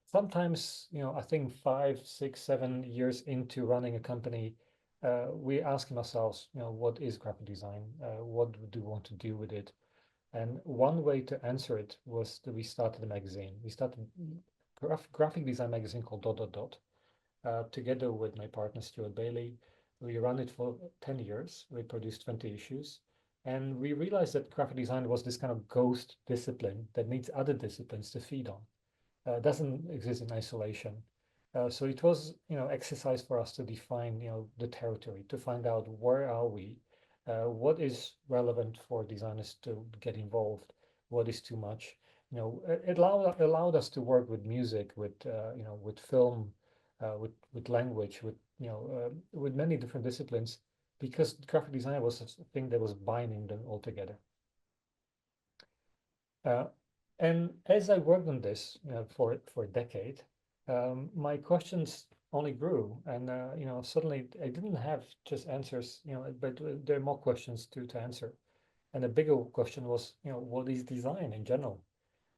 sometimes, I think 5, 6, 7 years into running a company, we're asking ourselves, what is graphic design? What do we want to do with it? And one way to answer it was that we started a magazine. We started a graphic design magazine called Dot Dot Dot, together with my partner Stuart Bailey. We ran it for 10 years. We produced 20 issues. And we realized that graphic design was this kind of ghost discipline that needs other disciplines to feed on. Doesn't exist in isolation. So it was, exercise for us to define, the territory, to find out where are we, what is relevant for designers to get involved, what is too much. It allowed us to work with music, with film, with language, with many different disciplines, because graphic design was a thing that was binding them all together. Uh, and as I worked on this, for a decade, my questions only grew, and suddenly I didn't have just answers, but there are more questions to answer. And the bigger question was, what is design in general?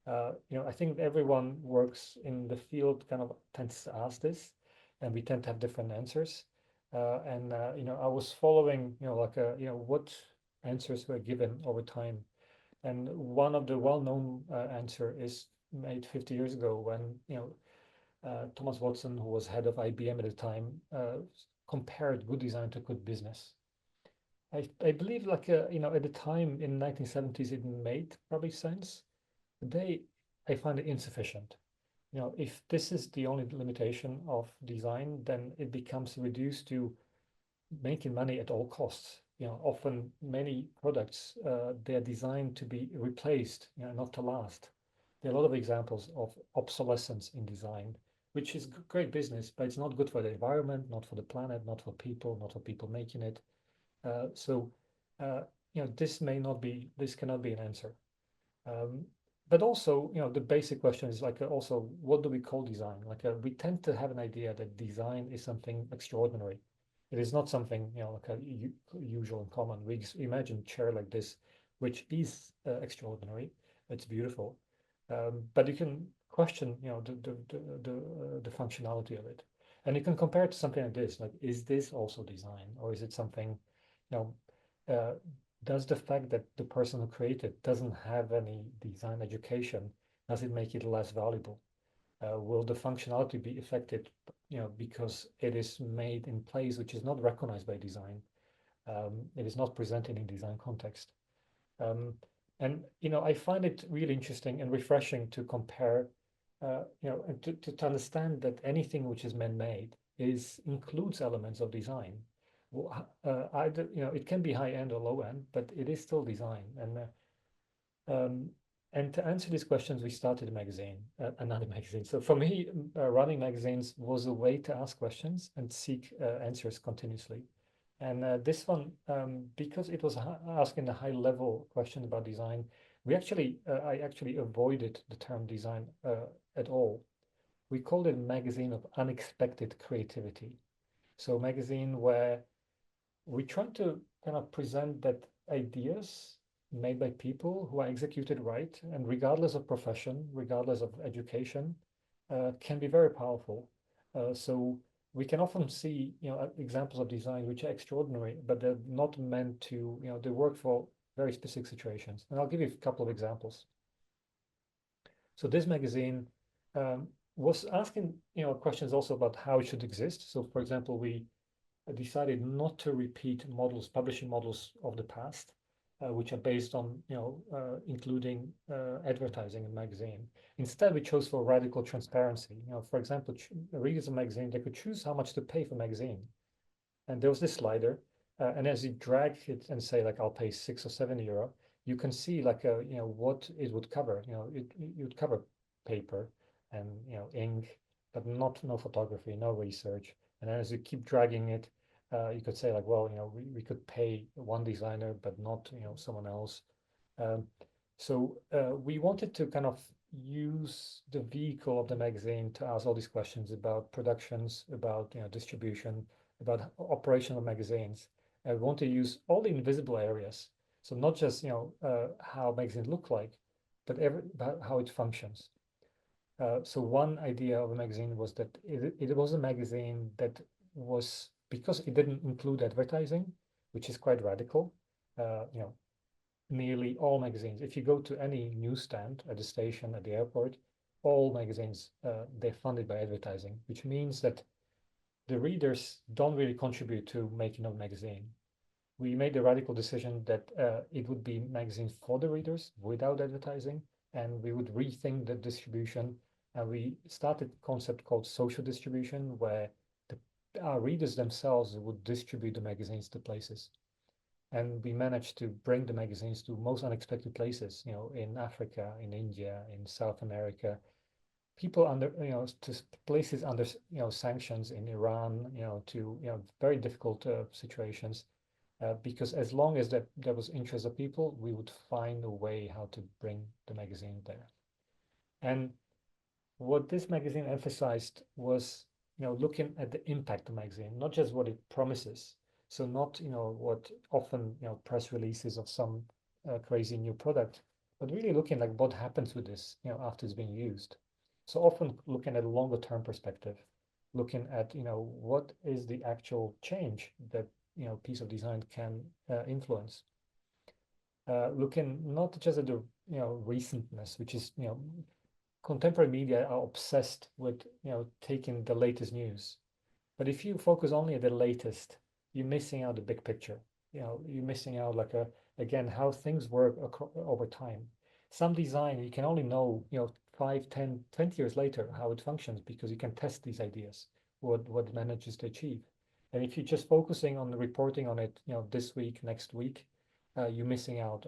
I think everyone works in the field kind of tends to ask this, and we tend to have different answers. I was following, what answers were given over time. And one of the well-known answer is made 50 years ago when, Thomas Watson, who was head of IBM at the time, compared good design to good business. I believe at the time in 1970s, it made probably sense. Today, I find it insufficient. If this is the only limitation of design, then it becomes reduced to making money at all costs. Often many products, they're designed to be replaced, not to last. There are a lot of examples of obsolescence in design, which is great business, but it's not good for the environment, not for the planet, not for people making it. So, this cannot be an answer. Um, but also, the basic question is also, what do we call design? We tend to have an idea that design is something extraordinary. It is not something, usual and common. We imagine a chair like this, which is extraordinary. It's beautiful, but you can question, the functionality of it, and you can compare it to something like this. Like, is this also design, or is it something, you know, uh, does the fact that the person who created doesn't have any design education, does it make it less valuable? Will the functionality be affected, because it is made in place which is not recognized by design? It is not presented in design context. Um, and I find it really interesting and refreshing to compare, and to understand that anything which is man-made includes elements of design. Either, it can be high end or low end, but it is still design. Um, and to answer these questions, we started a magazine, another magazine. So for me, running magazines was a way to ask questions and seek answers continuously. And this one, because it was asking a high-level question about design, I actually avoided the term design at all. We called it a magazine of unexpected creativity. So a magazine where we try to kind of present that ideas made by people who are executed right, and regardless of profession, regardless of education, can be very powerful. So we can often see, examples of design which are extraordinary, but they're not meant to, they work for very specific situations. And I'll give you a couple of examples. So this magazine was asking, questions also about how it should exist. So for example, we decided not to repeat publishing models of the past, which are based on, including advertising in magazine. Instead, we chose for radical transparency. For example, readers of magazine, they could choose how much to pay for magazine. And there was this slider, and as you drag it and say, like, I'll pay €6 or €7, you can see what it would cover. It would cover paper and, ink, but no photography, no research. And then as you keep dragging it, you could say like, well, we could pay one designer, but not, someone else. Um, so we wanted to kind of use the vehicle of the magazine to ask all these questions about productions, about, distribution, about operation of magazines. We want to use all the invisible areas. So not just, how magazines look like, but about how it functions. So one idea of a magazine was that it was a magazine that was, because it didn't include advertising, which is quite radical. You know, nearly all magazines, if you go to any newsstand at the station, at the airport, all magazines, they're funded by advertising, which means that the readers don't really contribute to making a magazine. We made the radical decision that it would be magazines for the readers without advertising, and we would rethink the distribution. And we started a concept called social distribution, where our readers themselves would distribute the magazines to places. And we managed to bring the magazines to most unexpected places, in Africa, in India, in South America, people under, to places under, sanctions in Iran, to, very difficult situations. Because as long as there was interest of people, we would find a way how to bring the magazine there. And what this magazine emphasized was, looking at the impact of the magazine, not just what it promises. So not, what often, press releases of some crazy new product, but really looking like what happens with this, after it's being used. So often looking at a longer term perspective, looking at, what is the actual change that, piece of design can influence. Looking not just at the, recentness, which is, contemporary media are obsessed with, taking the latest news. But if you focus only at the latest, you're missing out the big picture. You're missing out like again, how things work over time. Some design you can only know, 5, 10, 20 years later how it functions because you can test these ideas, what it manages to achieve. And if you're just focusing on the reporting on it, this week, next week, you're missing out,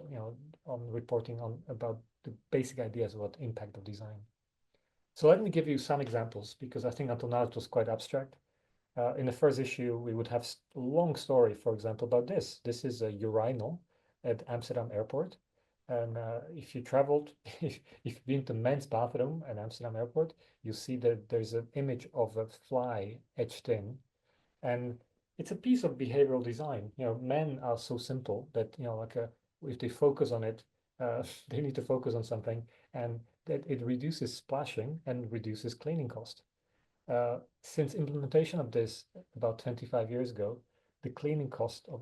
on reporting on about the basic ideas of what impact of design. So let me give you some examples because I think until now it was quite abstract. In the first issue, we would have a long story, for example, about this. This is a urinal at Amsterdam airport. And if you traveled, if you've been to men's bathroom at Amsterdam airport, you see that there's an image of a fly etched in. And it's a piece of behavioral design. Men are so simple that, like if they focus on it, they need to focus on something, and that it reduces splashing and reduces cleaning cost. Since implementation of this about 25 years ago, the cleaning cost of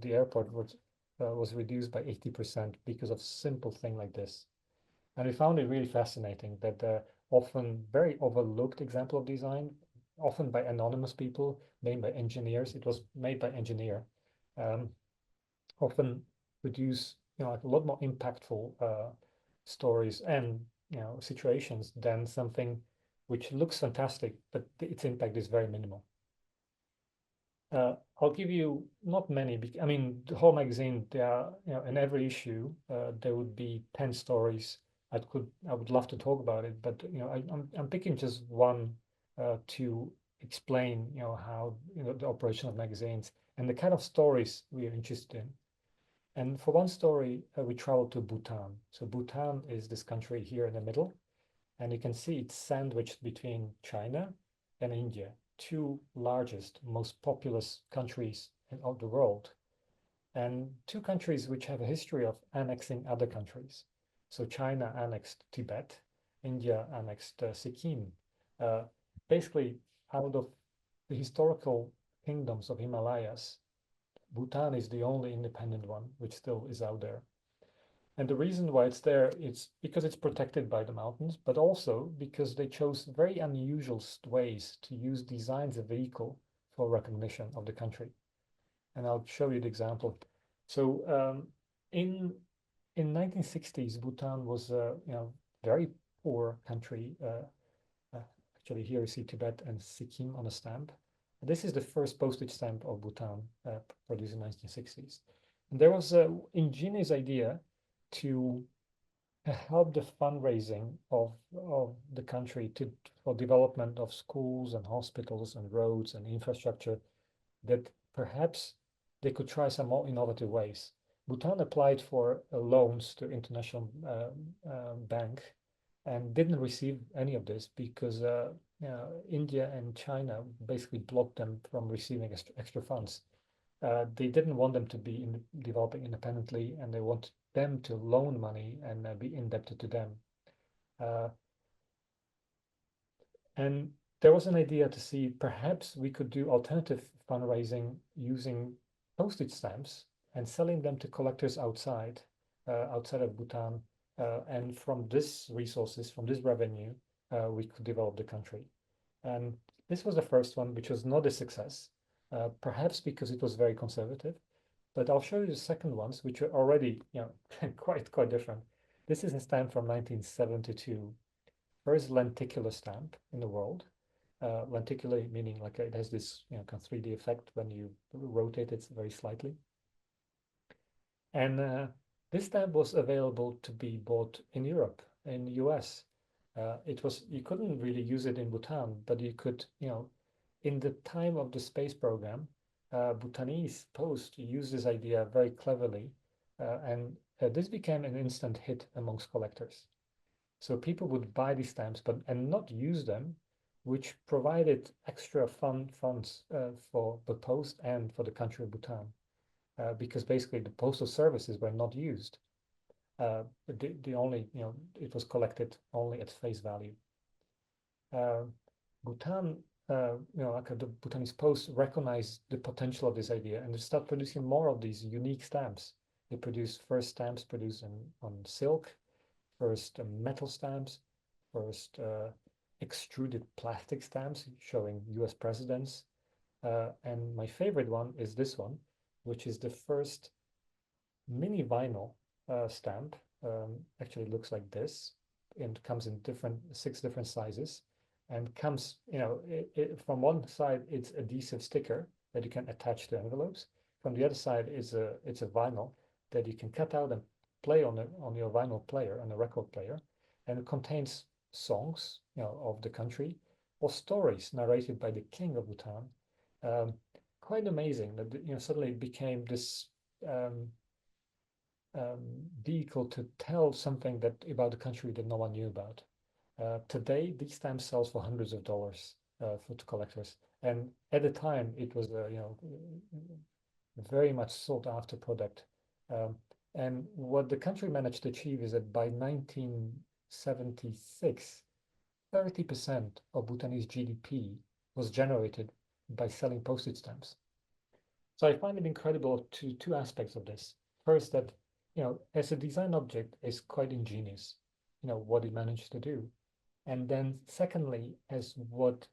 the airport was reduced by 80% because of simple thing like this. And we found it really fascinating that often very overlooked example of design, often by anonymous people, made by engineers. It was made by engineer. Um, often produce, like a lot more impactful stories and, situations than something which looks fantastic, but its impact is very minimal. I'll give you not many. I mean, the whole magazine, there are, in every issue, there would be 10 stories. I would love to talk about it, but, I'm picking just one to explain, how, the operation of magazines and the kind of stories we are interested in. And for one story, we traveled to Bhutan. So Bhutan is this country here in the middle, and you can see it's sandwiched between China and India, two largest, most populous countries of the world, and two countries which have a history of annexing other countries. So China annexed Tibet, India annexed Sikkim. Uh, Basically, out of the historical kingdoms of Himalayas, Bhutan is the only independent one which still is out there. And the reason why it's there, it's because it's protected by the mountains, but also because they chose very unusual ways to use design as a vehicle for recognition of the country. And I'll show you the example. So in 1960s, Bhutan was a very poor country. Actually, here you see Tibet and Sikkim on a stamp. This is the first postage stamp of Bhutan produced in 1960s. And there was an ingenious idea to help the fundraising of the country for development of schools and hospitals and roads and infrastructure, that perhaps they could try some more innovative ways. Bhutan applied for loans to International Bank and didn't receive any of this because India and China basically blocked them from receiving extra funds. They didn't want them to be developing independently, and they want them to loan money and be indebted to them. Uh, And there was an idea to see perhaps we could do alternative fundraising using postage stamps and selling them to collectors outside of Bhutan. And from this resources, from this revenue, we could develop the country. And this was the first one, which was not a success, perhaps because it was very conservative. But I'll show you the second ones, which are already, quite different. This is a stamp from 1972, first lenticular stamp in the world. Lenticular meaning like it has this, kind of 3D effect when you rotate it very slightly. And this stamp was available to be bought in Europe, in the US. You couldn't really use it in Bhutan, but you could, in the time of the space program, Bhutanese Post used this idea very cleverly, and this became an instant hit amongst collectors. So people would buy these stamps, and not use them, which provided extra funds for the post and for the country of Bhutan, because basically the postal services were not used. The only, it was collected only at face value. Bhutan, like the Bhutanese Post recognized the potential of this idea and they start producing more of these unique stamps. They produced first stamps produced on silk, first metal stamps, first extruded plastic stamps showing US presidents. And my favorite one is this one, which is the first mini vinyl stamp. Actually looks like this and comes in 6 different sizes and comes, from one side, it's adhesive sticker that you can attach to envelopes. From the other side it's a vinyl that you can cut out and play on your vinyl player, on a record player, and it contains songs, of the country or stories narrated by the king of Bhutan. Quite amazing that suddenly it became this vehicle to tell something about the country that no one knew about. Today, these stamps sells for hundreds of dollars for collectors, and at the time it was a very much sought after product. And what the country managed to achieve is that by 1976, 30% of Bhutanese GDP was generated by selling postage stamps. So I find it incredible two aspects of this. First, that as a design object is quite ingenious, what it managed to do. And then secondly, as what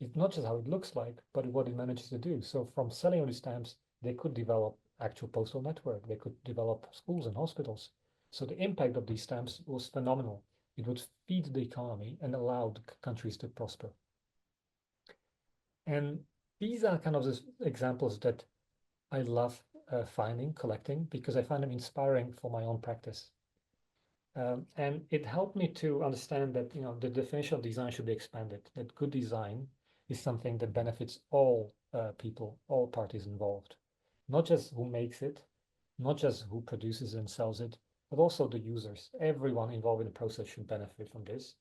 it's not just how it looks like, but what it manages to do. So from selling of these stamps, they could develop actual postal network. They could develop schools and hospitals. So the impact of these stamps was phenomenal. It would feed the economy and allow countries to prosper. And these are kind of the examples that I love finding, collecting, because I find them inspiring for my own practice. And it helped me to understand that the definition of design should be expanded, that good design is something that benefits all people, all parties involved, not just who makes it, not just who produces and sells it, but also the users. Everyone involved in the process should benefit from this.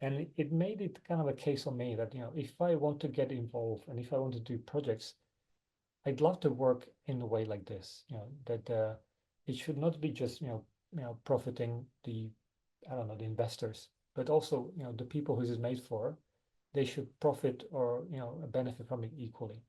And it made it kind of a case on me that if I want to get involved and if I want to do projects, I'd love to work in a way like this, that it should not be just profiting the investors, but also the people who this is made for. They should profit or benefit from it equally.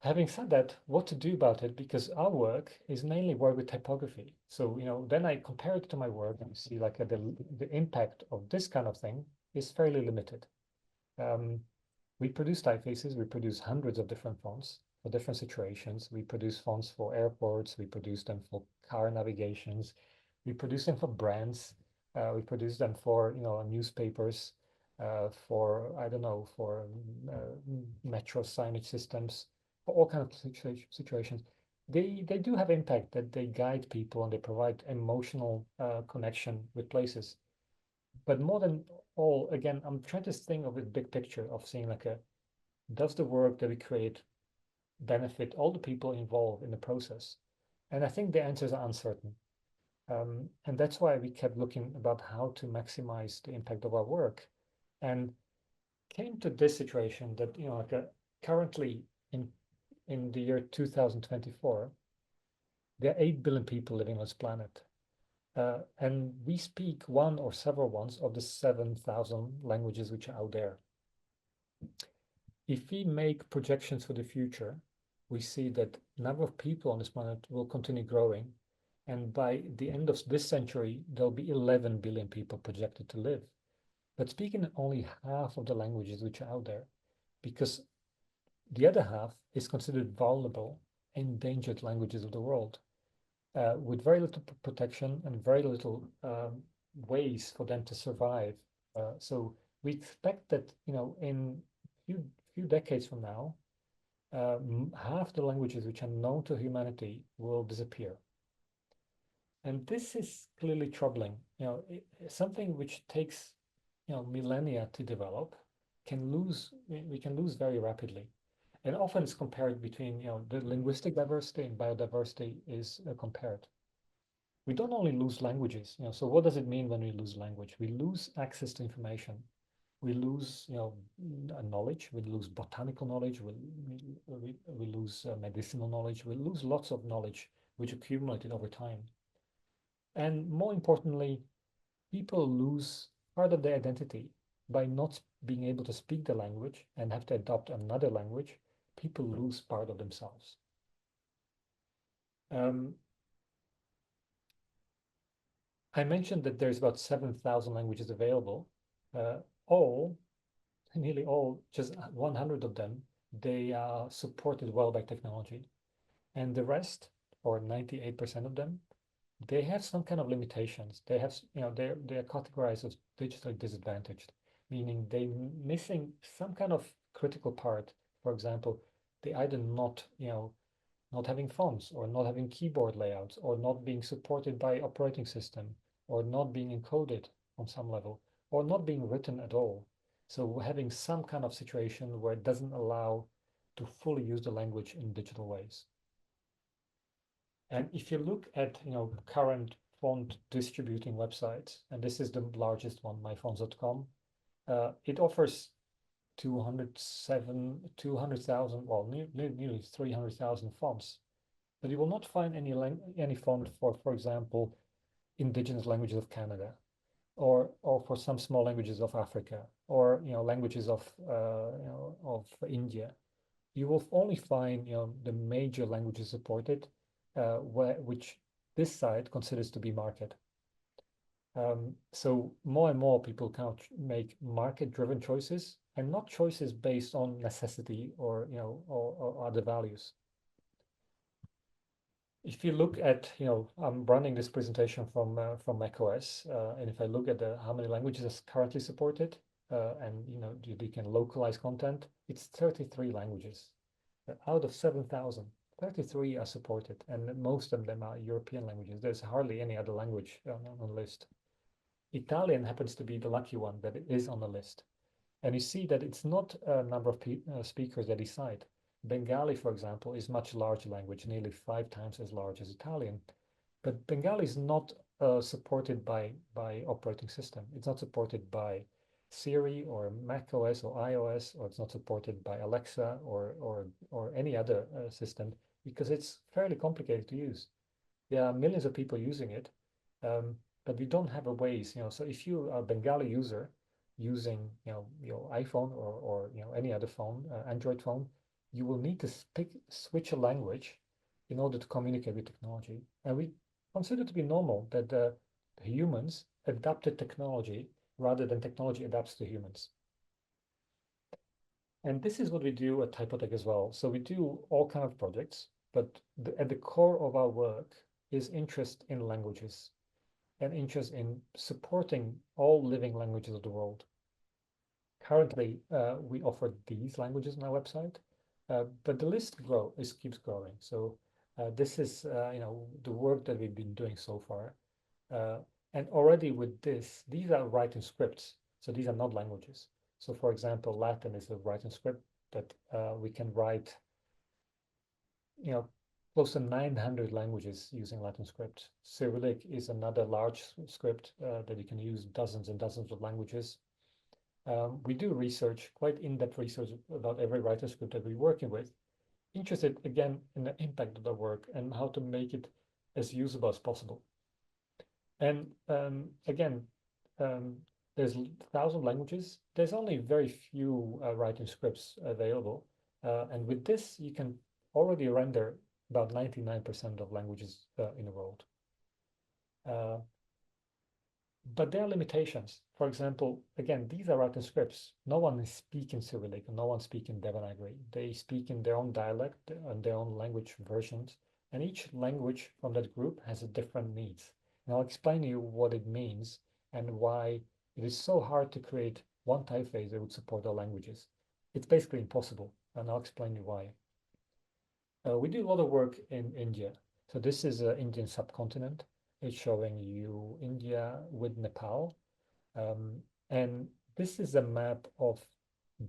Having said that, what to do about it? Because our work is mainly work with typography. So then I compare it to my work and see like the impact of this kind of thing is fairly limited. We produce typefaces. We produce hundreds of different fonts for different situations. We produce fonts for airports. We produce them for car navigations. We produce them for brands. We produce them for newspapers, for metro signage systems, for all kinds of situations. They do have impact that they guide people and they provide emotional connection with places. But more than all, again, I'm trying to think of a big picture of seeing like does the work that we create benefit all the people involved in the process? And I think the answers are uncertain. And that's why we kept looking about how to maximize the impact of our work, and came to this situation that currently in the year 2024, there are 8 billion people living on this planet. And we speak one or several ones of the 7,000 languages which are out there. If we make projections for the future, we see that number of people on this planet will continue growing. And by the end of this century, there'll be 11 billion people projected to live. But speaking only half of the languages which are out there, because the other half is considered vulnerable, endangered languages of the world, with very little protection and very little ways for them to survive. So we expect that, in few decades from now, half the languages which are known to humanity will disappear. And this is clearly troubling. Something which takes, millennia to develop we can lose very rapidly. And often it's compared between, the linguistic diversity and biodiversity is compared. We don't only lose languages, so what does it mean when we lose language? We lose access to information. We lose, knowledge. We lose botanical knowledge. We lose medicinal knowledge. We lose lots of knowledge which accumulated over time. And more importantly, people lose part of their identity by not being able to speak the language and have to adopt another language. People lose part of themselves. I mentioned that there's about 7,000 languages available. Nearly all, just 100 of them, they are supported well by technology. And the rest, or 98% of them, they have some kind of limitations. They have, they're categorized as digitally disadvantaged, meaning they're missing some kind of critical part. For example, they either not having fonts, or not having keyboard layouts, or not being supported by operating system, or not being encoded on some level, or not being written at all. So having some kind of situation where it doesn't allow to fully use the language in digital ways. And if you look at, current font distributing websites, and this is the largest one, myfonts.com, it offers 200,000, well, nearly 300,000 fonts. But you will not find any font for example, indigenous languages of Canada, or for some small languages of Africa, or languages of India. You will only find the major languages supported, which this site considers to be market. So more and more people kind of make market-driven choices, and not choices based on necessity or other values. If you look at, I'm running this presentation from macOS, and if I look at how many languages is currently supported, and you can localize content, it's 33 languages. Out of 7,000, 33 are supported, and most of them are European languages. There's hardly any other language on the list. Italian happens to be the lucky one that it is on the list. And you see that it's not a number of speakers that decide. Bengali, for example, is much larger language, nearly 5 times as large as Italian. But Bengali is not supported by operating system. It's not supported by Siri or macOS or iOS, or it's not supported by Alexa or any other system, because it's fairly complicated to use. There are millions of people using it, but we don't have a ways. So if you are a Bengali user using your iPhone or any other phone, Android phone, you will need to switch a language in order to communicate with technology. And we consider it to be normal that humans adapted technology rather than technology adapts to humans. And this is what we do at Typotheque as well. So we do all kinds of projects, but at the core of our work is interest in languages and interest in supporting all living languages of the world. Currently, we offer these languages on our website, but the list keeps growing. So this is the work that we've been doing so far. And already with these are writing scripts. So these are not languages. So for example, Latin is a writing script that we can write, close to 900 languages using Latin script. Cyrillic is another large script that you can use dozens and dozens of languages. We do research, quite in-depth research about every writer script that we're working with, interested again in the impact of the work and how to make it as usable as possible. And again, um, there's 1,000 languages. There's only very few writing scripts available. And with this, you can already render about 99% of languages in the world. Uh, but there are limitations. For example, again, these are written scripts. No one is speaking Cyrillic, no one speaking Devanagari. They speak in their own dialect and their own language versions. And each language from that group has a different needs. And I'll explain to you what it means and why it is so hard to create one typeface that would support all languages. It's basically impossible, and I'll explain you why. We do a lot of work in India. So this is an Indian subcontinent. It's showing you India with Nepal. And this is a map of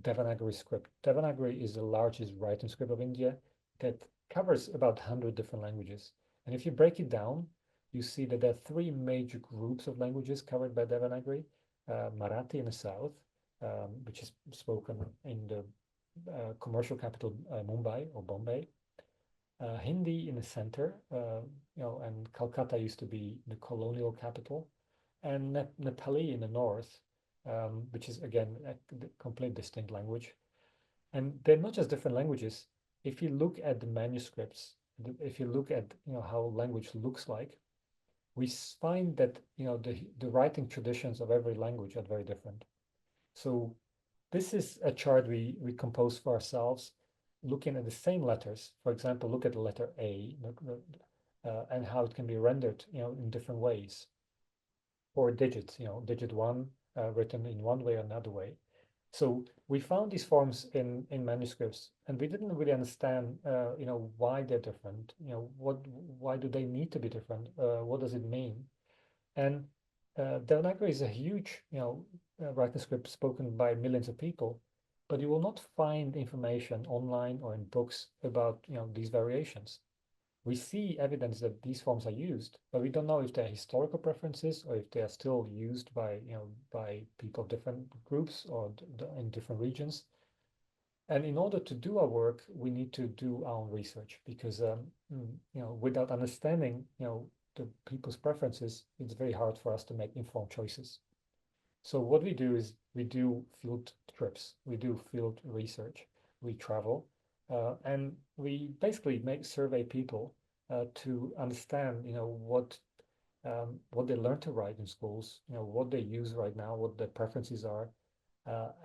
Devanagari script. Devanagari is the largest writing script of India that covers about 100 different languages. And if you break it down, you see that there are three major groups of languages covered by Devanagari. Marathi in the south, which is spoken in the commercial capital Mumbai or Bombay. Hindi in the center, and Calcutta used to be the colonial capital, and Nepali in the north, which is again a complete distinct language. And they're not just different languages. If you look at the manuscripts, if you look at how language looks like, we find that the writing traditions of every language are very different. So this is a chart we composed for ourselves, looking at the same letters. For example, look at the letter A, and how it can be rendered, in different ways, or digits. Digit one written in one way or another way. So we found these forms in manuscripts, and we didn't really understand, why they're different. Why do they need to be different? What does it mean? And Devanagari is a huge, writing script spoken by millions of people, but you will not find information online or in books about, these variations. We see evidence that these forms are used, but we don't know if they're historical preferences or if they are still used by people of different groups or in different regions. And in order to do our work, we need to do our own research because, without understanding, the people's preferences, it's very hard for us to make informed choices. So what we do is we do field trips, we do field research, we travel, and we basically make survey people to understand, what they learn to write in schools, what they use right now, what their preferences are,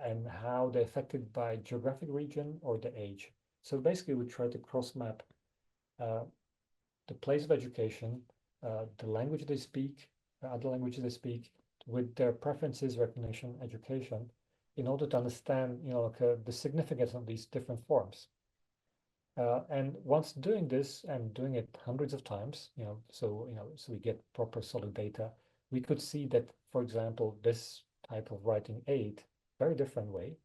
and how they're affected by geographic region or the age. So basically, we try to cross map uh, the place of education, the language they speak, other languages they speak, with their preferences, recognition, education, in order to understand, the significance of these different forms. And once doing this and doing it hundreds of times, so we get proper solid data, we could see that, for example, this type of writing aid, very different way,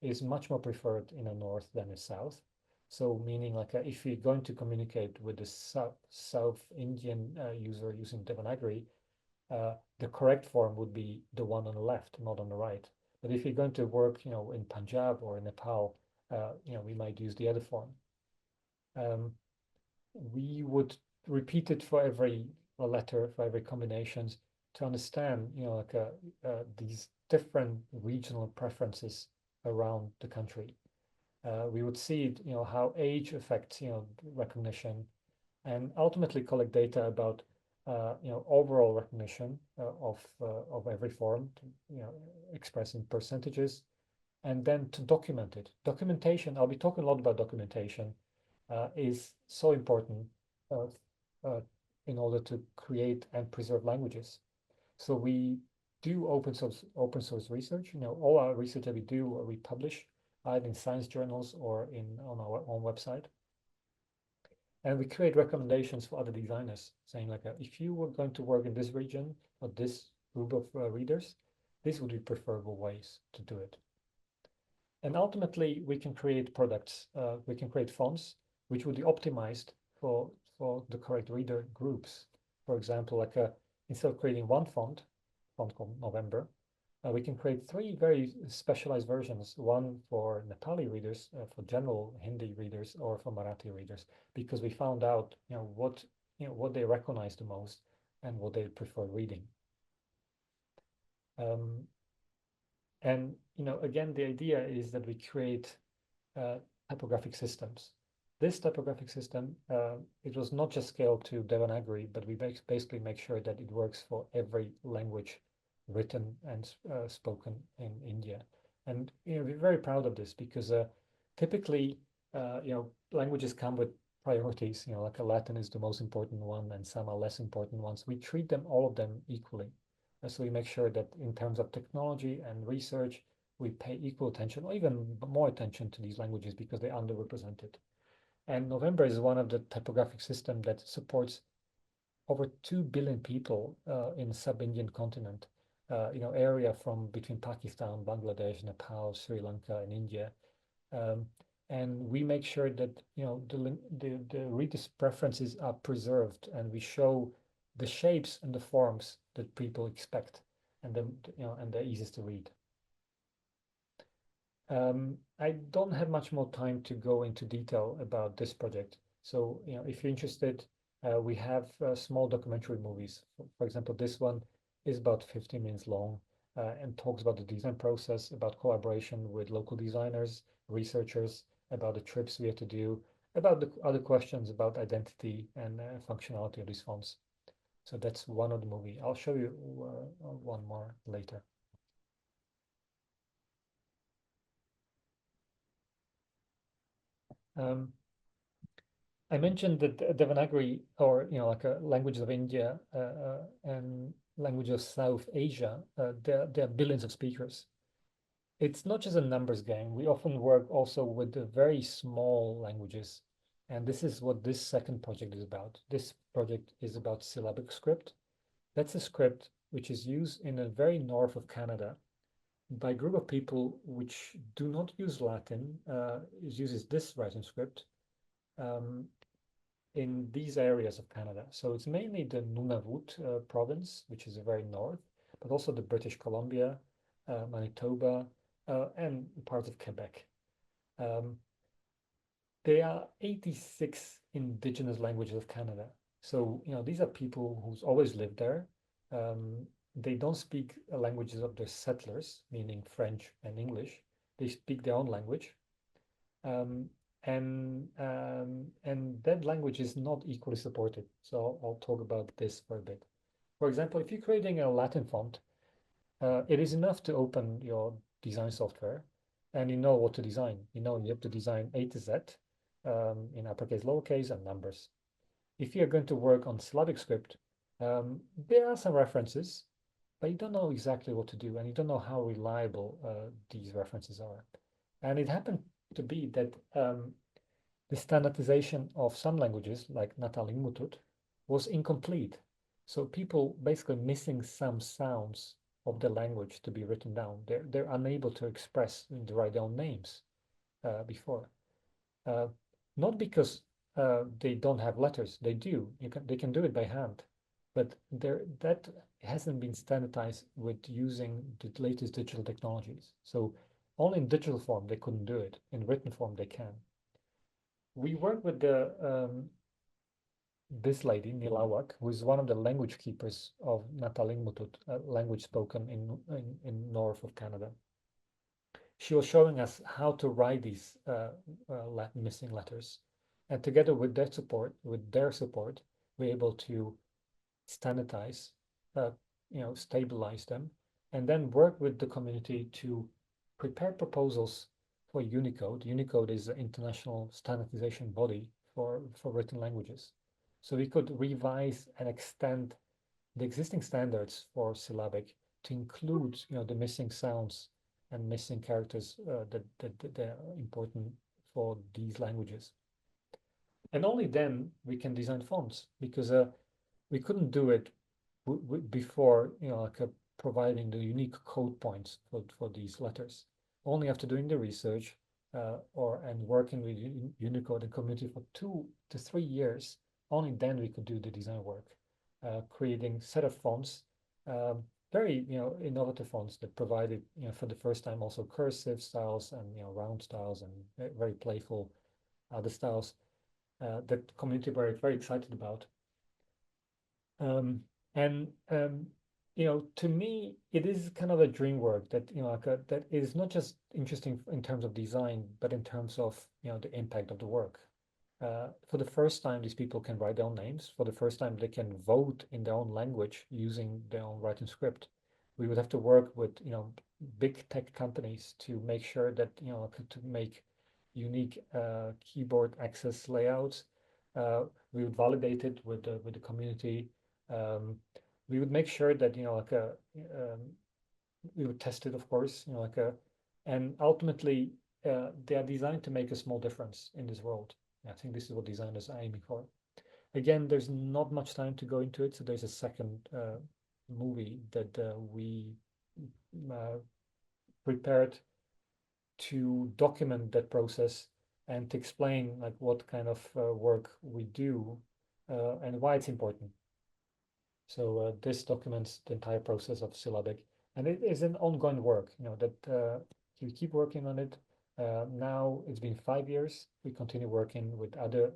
is much more preferred in the north than the south. So meaning like if you're going to communicate with the South Indian user using Devanagari, the correct form would be the one on the left, not on the right. But if you're going to work, in Punjab or in Nepal, we might use the other form. We would repeat it for every letter, for every combinations to understand, these different regional preferences around the country. We would see, how age affects, recognition, and ultimately collect data about, overall recognition of every form, expressed in percentages, and then to document it. Documentation, I'll be talking a lot about documentation, is so important uh, uh, in order to create and preserve languages. So we do open source research. All our research that we do, we publish either in science journals or on our own website. And we create recommendations for other designers, saying like, if you were going to work in this region or this group of readers, this would be preferable ways to do it. And ultimately, we can create products, we can create fonts which would be optimized for the correct reader groups. For example, like instead of creating one font called November, we can create three very specialized versions, one for Nepali readers, for general Hindi readers, or for Marathi readers, because we found out, what they recognize the most, and what they prefer reading. And again, the idea is that we create typographic systems. This typographic system, it was not just scaled to Devanagari, but we basically make sure that it works for every language written and spoken in India. And we're very proud of this because typically, languages come with priorities. Like a Latin is the most important one, and some are less important ones. We treat them all of them equally. So we make sure that in terms of technology and research, we pay equal attention or even more attention to these languages because they're underrepresented. And November is one of the typographic systems that supports over 2 billion people in sub-Indian continent, area from between Pakistan, Bangladesh, Nepal, Sri Lanka, and India. And we make sure that the reader's preferences are preserved, and we show the shapes and the forms that people expect, and they're easiest to read. I don't have much more time to go into detail about this project. So, if you're interested, we have small documentary movies. For example, this one is about 15 minutes long and talks about the design process, about collaboration with local designers, researchers, about the trips we had to do, about the other questions about identity and functionality of these fonts. So that's one of the movie. I'll show you one more later. I mentioned that Devanagari, or like languages of India and language of South Asia, there are billions of speakers. It's not just a numbers game. We often work also with the very small languages, and this is what this second project is about. This project is about syllabic script. That's a script which is used in the very north of Canada by a group of people which do not use Latin. It uses this writing script. In these areas of Canada. So it's mainly the Nunavut province, which is very north, but also the British Columbia, Manitoba, and parts of Quebec. There are 86 indigenous languages of Canada. So, these are people who's always lived there. They don't speak languages of the settlers, meaning French and English. They speak their own language. And that language is not equally supported. So I'll talk about this for a bit. For example, if you're creating a Latin font, it is enough to open your design software and you know what to design. You have to design A to Z in uppercase, lowercase, and numbers. If you're going to work on syllabic script, there are some references, but you don't know exactly what to do, and you don't know how reliable these references are. And it happened to be that the standardization of some languages, like Nataling was incomplete. So people basically missing some sounds of the language to be written down. They're unable to express and write their own names before. Not because they don't have letters. They do. They can do it by hand, but that hasn't been standardized with using the latest digital technologies. So only in digital form they couldn't do it. In written form they can. We work with this lady, Nilawak, who is one of the language keepers of Nataling language spoken in north of Canada. She was showing us how to write these missing letters. And together with their support, we're able to standardize, stabilize them, and then work with the community to prepare proposals for Unicode. Unicode is an international standardization body for written languages. So we could revise and extend the existing standards for syllabic to include, the missing sounds and missing characters that are important for these languages. And only then we can design fonts, because we couldn't do it before, providing the unique code points for these letters. Only after doing the research and working with Unicode and community for 2 to 3 years, only then we could do the design work, creating set of fonts, very innovative fonts that provided for the first time also cursive styles and round styles and very playful other styles that community were very excited about. And to me, it is kind of a dream work that that is not just interesting in terms of design, but in terms of the impact of the work. For the first time, these people can write their own names. For the first time, they can vote in their own language using their own writing script. We would have to work with big tech companies to make sure that to make unique keyboard access layouts. We would validate it with the community. Um, we would make sure that we would test it, of course, and ultimately they are designed to make a small difference in this world. I think this is what designers are aiming for. Again, there's not much time to go into it, so there's a second movie that we uh, prepared to document that process and to explain like what kind of work we do and why it's important. So this documents the entire process of syllabic, and it is an ongoing work. That we keep working on it. Now it's been 5 years. We continue working with other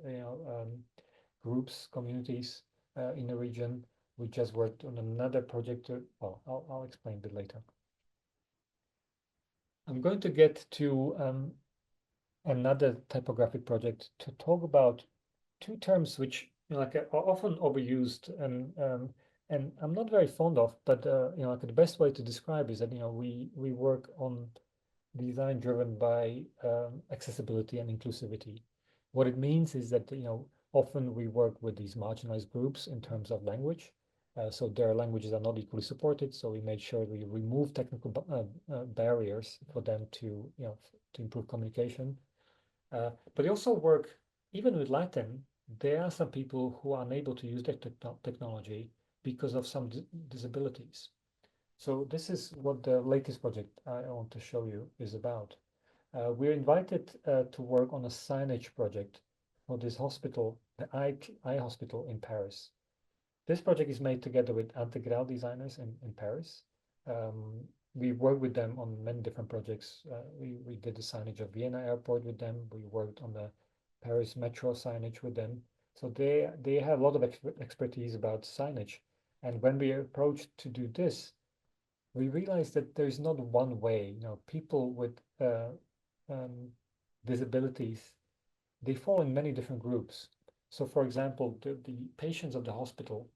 groups, communities in the region. We just worked on another project. Well, I'll explain a bit later. I'm going to get to another typographic project to talk about two terms which are often overused and I'm not very fond of, but the best way to describe is that we work on design driven by accessibility and inclusivity. What it means is that often we work with these marginalized groups in terms of language. So their languages are not equally supported. So we made sure we remove technical barriers for them to to improve communication. But we also work even with Latin. There are some people who are unable to use that technology because of some disabilities. So this is what the latest project I want to show you is about. We're invited to work on a signage project for this hospital, the eye hospital in Paris. This project is made together with Integral designers in Paris. We worked with them on many different projects. We did the signage of Vienna airport with them. We worked on the Paris metro signage with them. So they have a lot of expertise about signage. And when we approached to do this, we realized that there's not one way. People with um, disabilities, they fall in many different groups. So, for example, the patients of the hospital,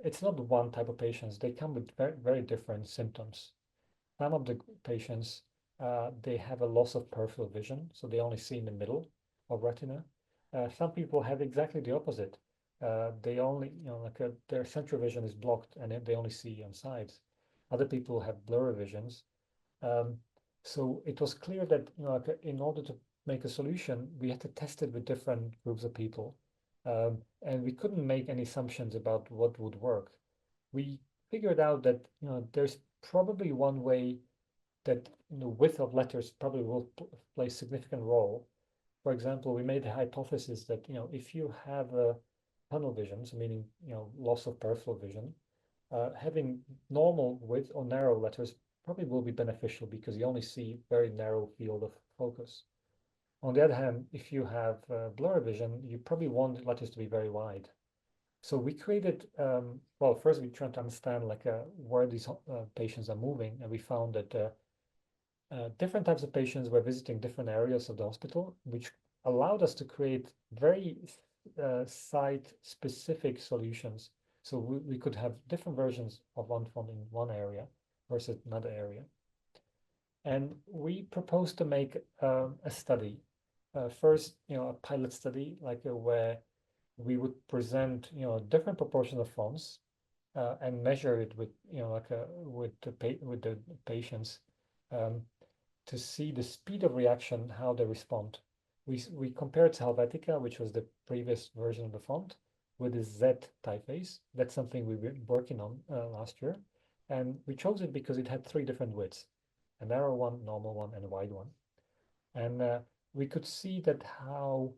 it's not one type of patients. They come with very, very different symptoms. Some of the patients, they have a loss of peripheral vision, so they only see in the middle of retina. Some people have exactly the opposite. They only, their central vision is blocked and they only see on sides. Other people have blurry visions. Um, so it was clear that in order to make a solution, we had to test it with different groups of people, and we couldn't make any assumptions about what would work. We figured out that there's probably one way that the width of letters probably will play a significant role. For example, we made the hypothesis that if you have a tunnel vision, so meaning loss of peripheral vision, having normal width or narrow letters probably will be beneficial because you only see very narrow field of focus. On the other hand, if you have blurry vision, you probably want letters to be very wide. So we created, well, first we tried to understand where these patients are moving, and we found that different types of patients were visiting different areas of the hospital, which allowed us to create very site-specific solutions. So we could have different versions of one font in one area versus another area. And we proposed to make a study. First, a pilot study, where we would present, a different proportion of fonts and measure it with, with the patients to see the speed of reaction, how they respond. We compared Helvetica, which was the previous version of the font, with the Z typeface. That's something we were working on last year. And we chose it because it had three different widths, a narrow one, normal one, and a wide one. And we could see that how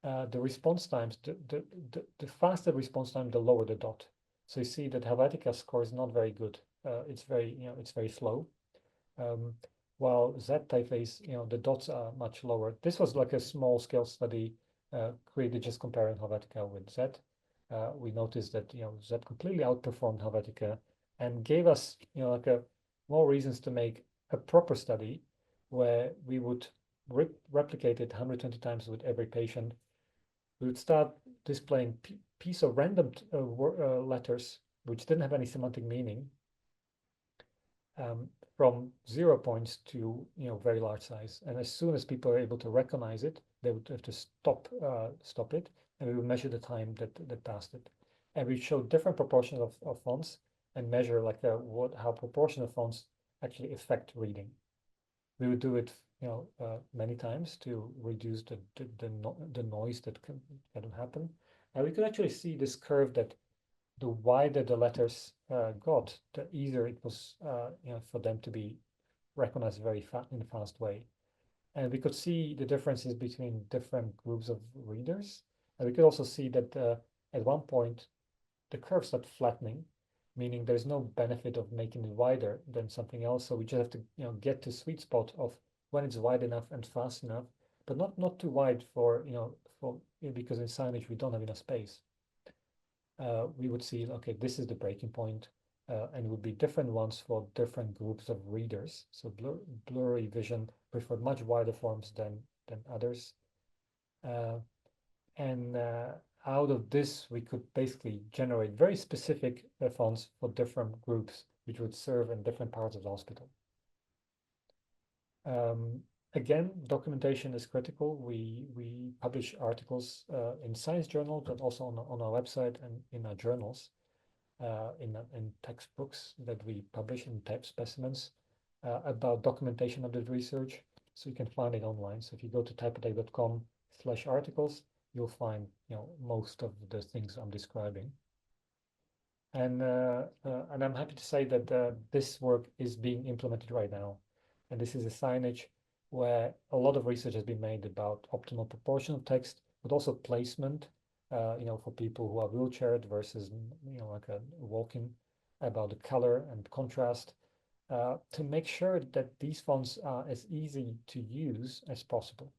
the response times, the faster response time, the lower the dot. So you see that Helvetica score is not very good. It's very, it's very slow. While Z typeface, the dots are much lower. This was like a small scale study created just comparing Helvetica with Z. we noticed that Z completely outperformed Helvetica and gave us more reasons to make a proper study where we would replicate it 120 times with every patient. We would start displaying piece of random letters which didn't have any semantic meaning, from 0 points to very large size. And as soon as people are able to recognize it, they would have to stop it, and we would measure the time that passed it. And we show different proportions of fonts and measure how proportion of fonts actually affect reading. We would do it many times to reduce the noise that can happen. And we could actually see this curve that the wider the letters got, the easier it was for them to be recognized in a fast way. And we could see the differences between different groups of readers. And we could also see that at one point the curve started flattening, meaning there's no benefit of making it wider than something else. So we just have to get to sweet spot of when it's wide enough and fast enough, but not too wide because in signage we don't have enough space. We would see, okay, this is the breaking point, and it would be different ones for different groups of readers. So blurry vision preferred much wider forms than others. And out of this, we could basically generate very specific fonts for different groups, which would serve in different parts of the hospital. Again, documentation is critical. We publish articles in science journals, but also on our website and in our journals, in textbooks that we publish in type specimens about documentation of the research. So you can find it online. So if you go to typotheque.com/articles, you'll find most of the things I'm describing. And I'm happy to say that this work is being implemented right now. And this is a signage where a lot of research has been made about optimal proportion of text, but also placement, for people who are wheelchaired versus, walking, about the color and contrast, to make sure that these fonts are as easy to use as possible.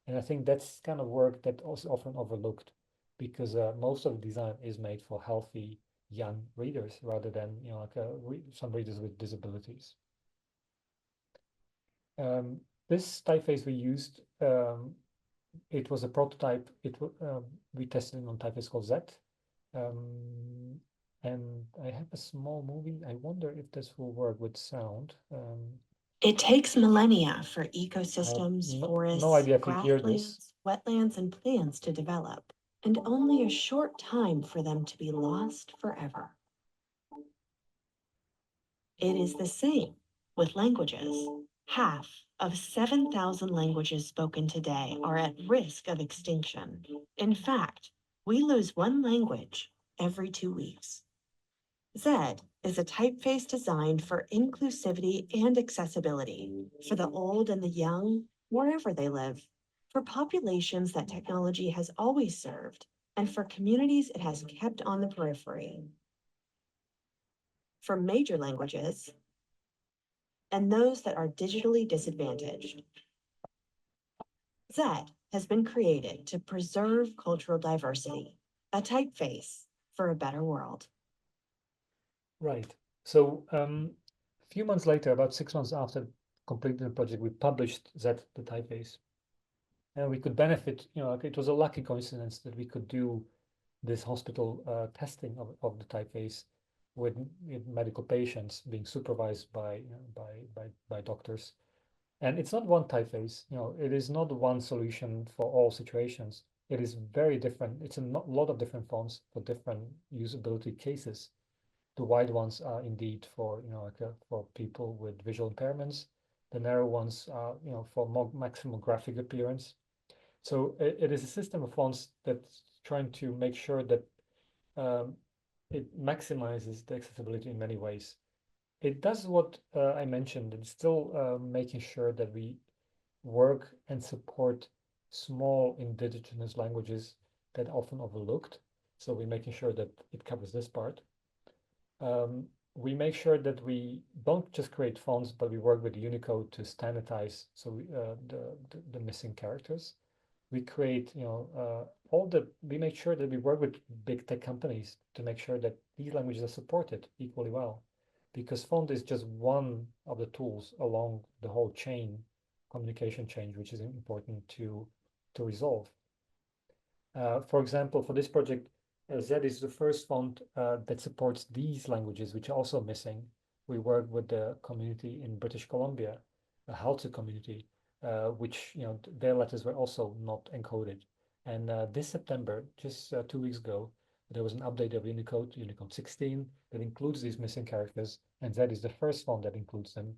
And I think that's kind of work that also often overlooked, because most of the design is made for healthy young readers rather than some readers with disabilities. This typeface we used, it was a prototype. We tested it on typeface called Z. And I have a small movie. I wonder if this will work with sound. It takes millennia for ecosystems, forests, no idea if you hear this. grasslands, wetlands, and plants to develop, and only a short time for them to be lost forever. It is the same with languages. Half of 7,000 languages spoken today are at risk of extinction. In fact, we lose one language every 2 weeks. Z is a typeface designed for inclusivity and accessibility for the old and the young, wherever they live, for populations that technology has always served, and for communities it has kept on the periphery. For major languages, and those that are digitally disadvantaged. Z has been created to preserve cultural diversity, a typeface for a better world. Right. So a few months later, about 6 months after completing the project, we published Z, the typeface. And we could benefit, it was a lucky coincidence that we could do this hospital testing of the typeface with medical patients being supervised by doctors. And it's not one typeface, it is not one solution for all situations. It is very different. It's a lot of different fonts for different usability cases. The wide ones are indeed for, for people with visual impairments. The narrow ones are, for more maximal graphic appearance. So it is a system of fonts that's trying to make sure that it maximizes the accessibility in many ways. It does what I mentioned. It's still making sure that we work and support small indigenous languages that are often overlooked. So we're making sure that it covers this part. We make sure that we don't just create fonts, but we work with Unicode to standardize the missing characters. we create, we make sure that we work with big tech companies to make sure that these languages are supported equally well, because font is just one of the tools along the whole chain, communication chain, which is important to resolve. For example, for this project, Z is the first font that supports these languages, which are also missing. We work with the community in British Columbia, the Halta community, which, their letters were also not encoded. And this September, just 2 weeks ago, there was an update of Unicode 16, that includes these missing characters, and Z is the first font that includes them,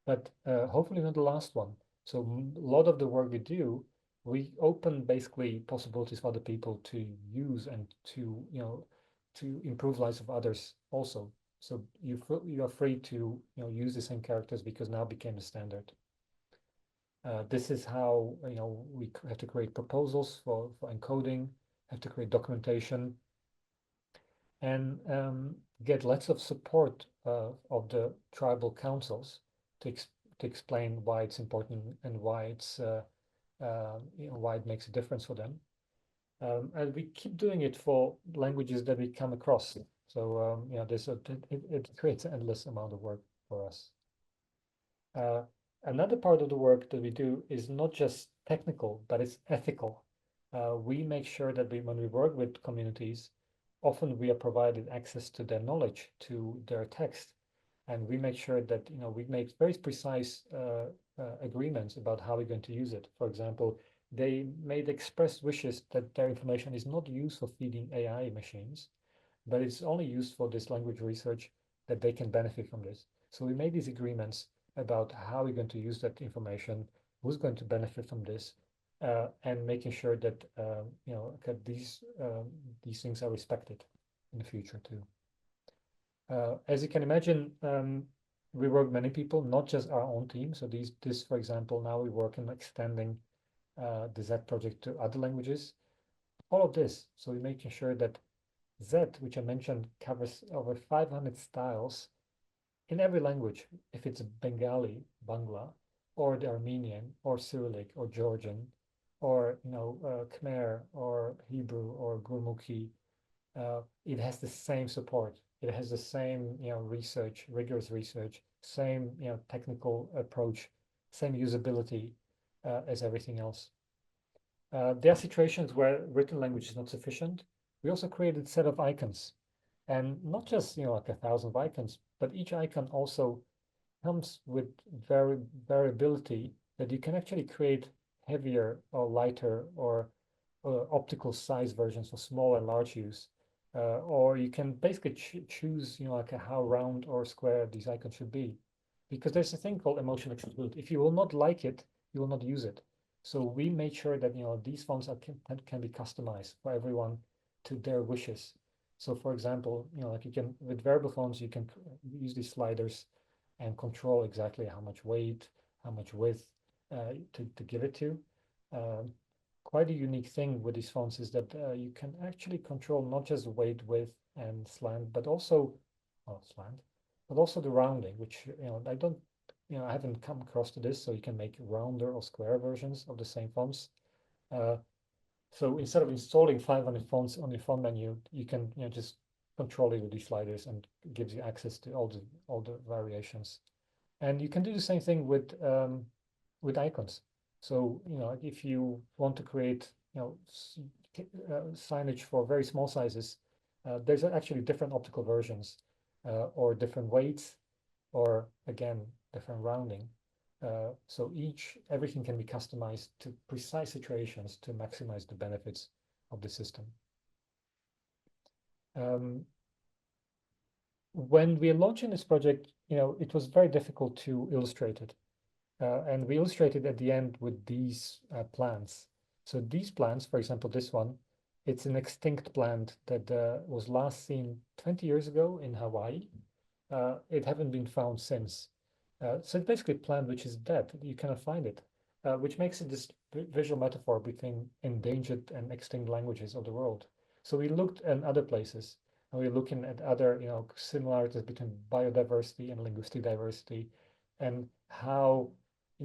but hopefully not the last one. So a lot of the work we do, we open basically possibilities for other people to use and to improve lives of others also. So you are free to use the same characters because now became the standard. This is how we have to create proposals for encoding, have to create documentation, and get lots of support of the tribal councils to explain why it's important and why it's why it makes a difference for them. And we keep doing it for languages that we come across. So it creates an endless amount of work for us. Another part of the work that we do is not just technical, but it's ethical. We make sure that when we work with communities, often we are provided access to their knowledge, to their text, and we make sure that we make very precise agreements about how we're going to use it. For example, they made express wishes that their information is not used for feeding AI machines, but it's only used for this language research, that they can benefit from this. So we made these agreements about how we're going to use that information, who's going to benefit from this, and making sure that that these things are respected in the future too. As you can imagine, we work with many people, not just our own team. So this, for example, now we work in extending the Z project to other languages. All of this, so we're making sure that Z, which I mentioned, covers over 500 styles in every language, if it's Bengali, Bangla, or the Armenian, or Cyrillic, or Georgian, or Khmer, or Hebrew, or Gurmukhi, it has the same support. It has the same research, rigorous research, same technical approach, same usability as everything else. There are situations where written language is not sufficient. We also created a set of icons, and not just like 1,000 icons, but each icon also comes with variability that you can actually create heavier or lighter or optical size versions for small and large use. Or you can basically choose, like how round or square these icons should be, because there's a thing called emotional accessibility. If you will not like it, you will not use it. So we made sure that these fonts can be customized for everyone to their wishes. So for example, like you can with variable fonts, you can use these sliders and control exactly how much weight, how much width to give it to. Quite a unique thing with these fonts is that you can actually control not just weight, width, and slant, but also the rounding, which I haven't come across to this. So you can make rounder or square versions of the same fonts. So instead of installing 500 fonts on your font menu, you can just control it with these sliders, and it gives you access to all the variations. And you can do the same thing with icons. So if you want to create signage for very small sizes, there's actually different optical versions or different weights, or again different rounding. So everything can be customized to precise situations to maximize the benefits of the system. When we are launching this project, it was very difficult to illustrate it. And we illustrated at the end with these plants. So these plants, for example, this one, it's an extinct plant that was last seen 20 years ago in Hawaii. It haven't been found since. So it's basically a plant which is dead. You cannot find it, which makes it this visual metaphor between endangered and extinct languages of the world. So we looked at other places, and we're looking at other, similarities between biodiversity and linguistic diversity, and how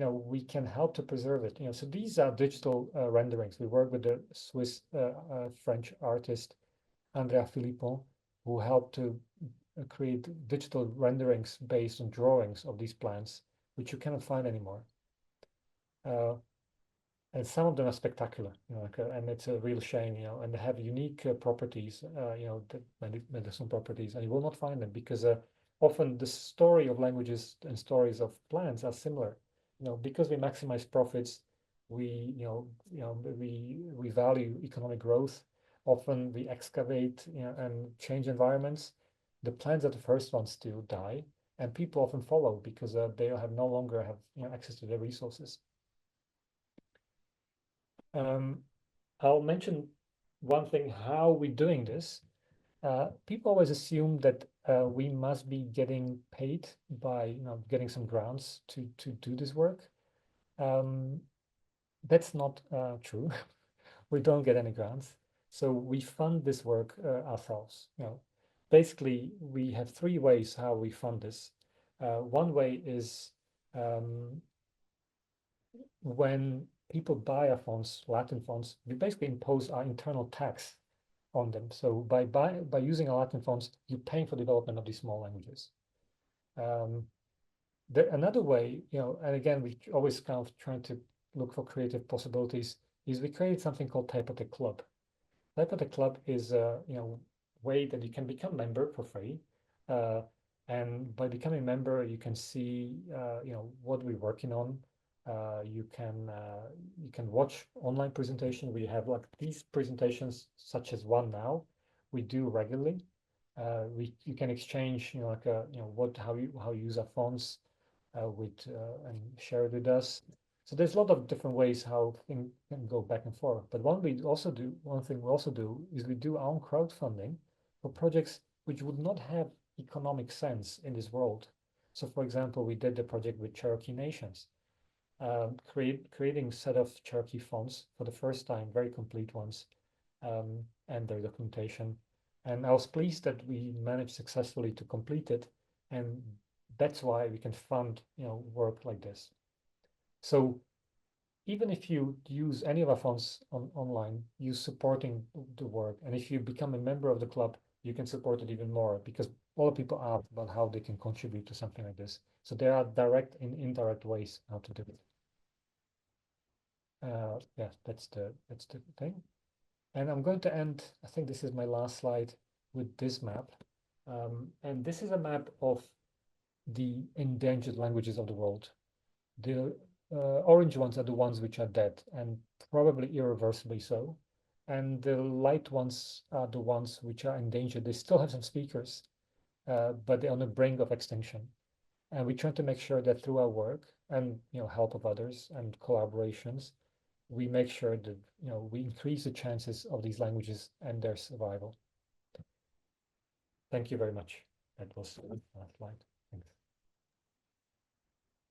we can help to preserve it. So these are digital renderings. We work with the Swiss French artist Andrea Philippon, who helped to create digital renderings based on drawings of these plants, which you cannot find anymore. And some of them are spectacular, and it's a real shame, and they have unique properties, the medicinal properties, and you will not find them because often the story of languages and stories of plants are similar. Because we maximize profits, we value economic growth. Often we excavate, and change environments. The plants are the first ones to die, and people often follow because they have no longer have access to their resources. I'll mention one thing, how we're doing this. People always assume that we must be getting paid by getting some grants to do this work. That's not true. We don't get any grants, so we fund this work ourselves. Basically, we have three ways how we fund this. One way is when people buy our fonts, Latin fonts, we basically impose our internal tax on them. So by using our Latin fonts, you're paying for development of these small languages. Another way, and again, we always kind of trying to look for creative possibilities, is we created something called Typotheque Club. Typotheque Club is a way that you can become a member for free. And by becoming a member, you can see what we're working on. You can watch online presentation. We have like these presentations, such as one now, we do regularly. You can exchange, how you use our fonts and share it with us. So there's a lot of different ways how things can go back and forth. But one thing we also do is we do our own crowdfunding for projects which would not have economic sense in this world. So for example, we did the project with Cherokee Nations, creating set of Cherokee fonts for the first time, very complete ones, and their documentation. And I was pleased that we managed successfully to complete it, and that's why we can fund work like this. So even if you use any of our fonts online, you're supporting the work, and if you become a member of the club, you can support it even more because a lot of people ask about how they can contribute to something like this. So there are direct and indirect ways how to do it. Yeah, that's the thing. And I'm going to end, I think this is my last slide, with this map. And this is a map of the endangered languages of the world. The orange ones are the ones which are dead and probably irreversibly so. And the light ones are the ones which are endangered. They still have some speakers, but they're on the brink of extinction. And we try to make sure that through our work and help of others and collaborations, we make sure that we increase the chances of these languages and their survival. Thank you very much. That was the last slide.